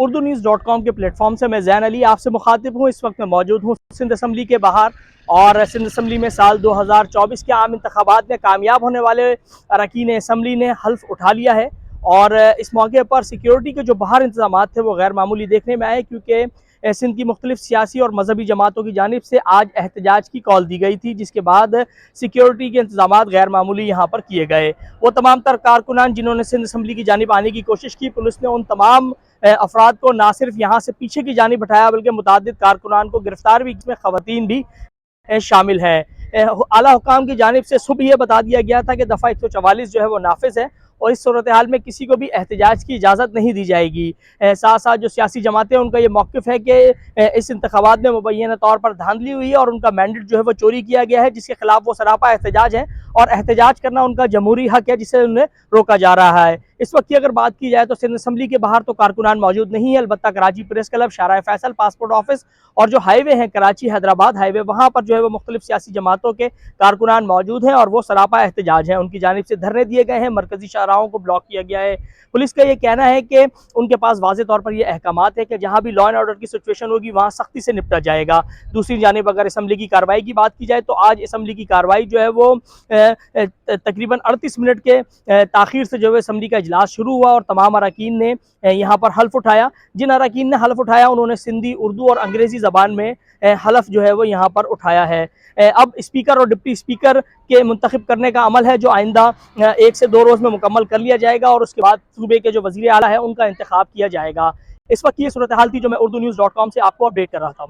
Urdu news dot com کے plate form سے میں زین علی آپ سے مخاطب ہوں۔ اس وقت میں موجود ہوں سندھ اسمبلی کے باہر، اور سندھ اسمبلی میں سال 2024 کے عام انتخابات میں کامیاب ہونے والے اراکین اسمبلی نے حلف اٹھا لیا ہے، اور اس موقع پر سیکیورٹی کے جو باہر انتظامات تھے وہ غیر معمولی دیکھنے میں آئے، کیونکہ سندھ کی مختلف سیاسی اور مذہبی جماعتوں کی جانب سے آج احتجاج کی کال دی گئی تھی، جس کے بعد سیکیورٹی کے انتظامات غیر معمولی یہاں پر کیے گئے۔ وہ تمام تر کارکنان جنہوں نے سندھ اسمبلی کی جانب آنے کی کوشش کی، پولیس نے ان تمام افراد کو نہ صرف یہاں سے پیچھے کی جانب ہٹایا بلکہ متعدد کارکنان کو گرفتار بھی، جس میں خواتین بھی شامل ہیں۔ اعلیٰ حکام کی جانب سے صبح یہ بتا دیا گیا تھا کہ دفعہ 144 جو ہے وہ نافذ ہے، اور اس صورتحال میں کسی کو بھی احتجاج کی اجازت نہیں دی جائے گی۔ ساتھ ساتھ جو سیاسی جماعتیں ان کا یہ موقف ہے کہ اس انتخابات میں مبینہ طور پر دھاندلی ہوئی ہے اور ان کا مینڈیٹ جو ہے وہ چوری کیا گیا ہے، جس کے خلاف وہ سراپا احتجاج ہے، اور احتجاج کرنا ان کا جمہوری حق ہے جسے انہیں روکا جا رہا ہے۔ اس وقت کی اگر بات کی جائے تو سندھ اسمبلی کے باہر تو کارکنان موجود نہیں ہیں، البتہ Karachi press club, Sharah Faisal, passport office اور جو ہائی وے ہیں کراچی حیدرآباد ہائی وے، وہاں پر جو ہے وہ مختلف سیاسی جماعتوں کے کارکنان موجود ہیں، اور وہ سراپا احتجاج ہیں۔ ان کی جانب سے دھرنے دیے گئے ہیں، مرکزی شاہراہوں کو بلاک کیا گیا ہے۔ پولیس کا یہ کہنا ہے کہ ان کے پاس واضح طور پر یہ احکامات ہے کہ جہاں بھی لا اینڈ آرڈر کی سچویشن ہوگی وہاں سختی سے نپٹا جائے گا۔ دوسری جانب اگر اسمبلی کی کارروائی کی بات کی جائے تو آج اسمبلی کی کارروائی جو ہے وہ تقریباً 38 منٹ کے تاخیر سے جو ہے اسمبلی کا اجلاس شروع ہوا، اور تمام اراکین نے یہاں پر حلف اٹھایا۔ جن اراکین نے حلف اٹھایا انہوں نے سندھی، اردو اور انگریزی زبان میں حلف جو ہے وہ یہاں پر اٹھایا ہے۔ اب اسپیکر اور ڈپٹی اسپیکر کے منتخب کرنے کا عمل ہے جو آئندہ 1 سے 2 روز میں مکمل کر لیا جائے گا، اور اس کے بعد صوبے کے جو وزیر اعلیٰ ہیں ان کا انتخاب کیا جائے گا۔ اس وقت یہ صورتحال تھی جو میں اردو نیوز ڈاٹ کام سے آپ کو اپڈیٹ کر رہا تھا۔